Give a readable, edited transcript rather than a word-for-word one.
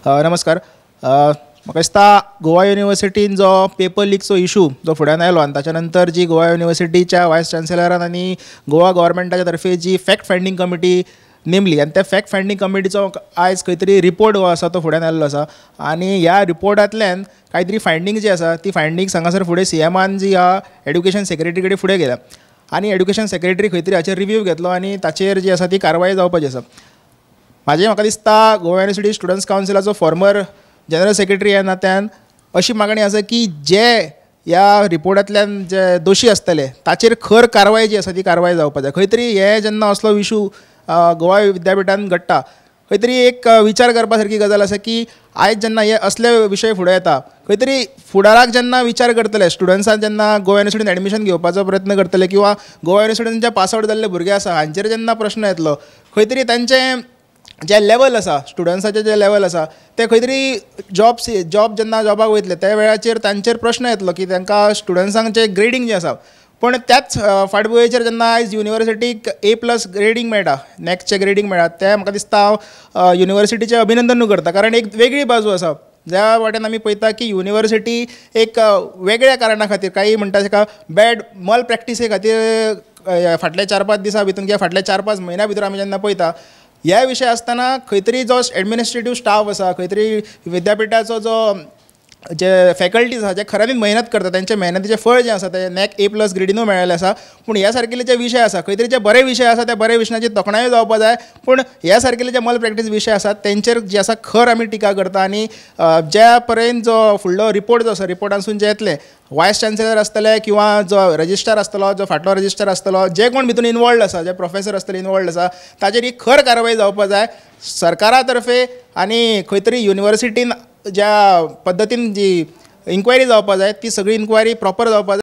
नमस्कार. म्हाका दिसता गोवा युनिवर्सिटीन जो पेपर लीकचो इशू जो फुड्यान आयलो आनी ताच्या नंतर जी गोवा युनिवर्सिटीच्या वायस चान्सेलरान आनी गोवा गव्हर्मेंटाच्या तर्फे जी फॅक्ट फायंडींग कमिटी नेमली आनी त्या फॅक्ट फायंडींग कमिटीचो आयज खंय तरी रिपोर्ट जो आसा तो फुड्यान आयल्लो आसा आनी ह्या रिपोर्टांतल्यान कांय तरी फायंडींग जी आसा ती फायंडींग हांगासर फुडें CMान जी आहा एड्युकेशन सेक्रेटरी कडेन फुडें गेल्या आनी एड्युकेशन सेक्रेटरी खंय तरी हाचेर रिव्यू घेतलो आनी ताचेर जी आसा ती कारवाय जावपाची आसा. म्हाका दिसता गोवा युनिवर्सिटी स्टुडंट्स कावन्सिलाचो फॉर्मर जनरल सेक्रेटरी ह्या नात्यान अशी मागणी आसा की जे ह्या रिपोर्टांतल्यान जे दोशी आसतले ताचेर खर कारवाय जी आसा ती कारवाय जावपाक जाय. खंय तरी हे जेन्ना असलो इशू गोवा विद्यापीठान घडटा खंय तरी एक विचार करपा सारकी गजाल आसा की आयज जेन्ना हे असले विशय फुडें येता खंय तरी फुडाराक जेन्ना विचार करतले स्टुडंट्सांक जेन्ना गोवा युनिवर्सिटीन एडमिशन घेवपाचो प्रयत्न करतले किंवा गोवा युनिवर्सिटीन जे पास आवट जाल्ले भुरगे आसा हांचेर जेन्ना प्रश्न येतलो खंय तरी तांचें जे लेवल आसा स्टुडंट्साचे जे लेवल आसा ते खंय तरी जॉब जेन्ना जॉबाक वयतले त्या वेळाचेर तांचेर प्रश्न येतलो की तांकां स्टुडंट्सांचे ग्रेडींग जें आसा पूण त्याच फाटभुंयेचेर जेन्ना आयज युनिवर्सिटीक A+ ग्रेडींग मेळटा नॅक्स्टचें ग्रेडींग मेळटा तें म्हाका दिसता हांव युनिवर्सिटीचें अभिनंदनूय करता. कारण एक वेगळी बाजू आसा ज्या वाटेन आमी पळयता की युनिवर्सिटी एक वेगळ्या कारणा खातीर काही म्हणटा ताका बॅड मल प्रॅक्टिसे खातीर फाटल्या 4-5 दिसां भितर किंवा फाटल्या 4-5 म्हयन्या भितर आमी जेन्ना पळयता ह्या विशय आसतना खंय तरी जो एडमिनिस्ट्रेटीव स्टाफ आसा खंय तरी विद्यापीठाचो जो जे फॅकल्टीज आसा जे खऱ्यांनीच मेहनत करता त्यांचे मेहनतीचें फळ जें आसा तें नॅक A+ ग्रेडीनूय मेळिल्लें आसा. पूण ह्या सारकिल्ले जे विशय आसा खंय तरी जे बरे विशय आसा त्या बऱ्या विशयाची तोखणायूय जावपाक जाय पूण ह्या सारकिल्ले जे मल प्रॅक्टीस विशय आसात तेंचेर जे आसा खर आमी टिका करता आनी ज्या पर्यंत जो फुडलो रिपोर्ट जो आसा रिपोर्टांसून जे येतले वायस चान्सेलर आसतले किंवा जो रजिस्ट्रार आसतलो जो फाटलो रजिस्ट्रार आसतलो जे कोण भितून इनवॉल्ड आसा जे प्रोफेसर आसतले इनवॉल्ड आसा ताचेर ही खर कारवाय जावपाक जाय सरकारा तर्फे आनी खंय तरी युनिवर्सिटीन ज्या पद्दतीन जी इन्क्वायरी जावपाक जाय ती सगळी इन्क्वायरी प्रॉपर जावपाक जाय.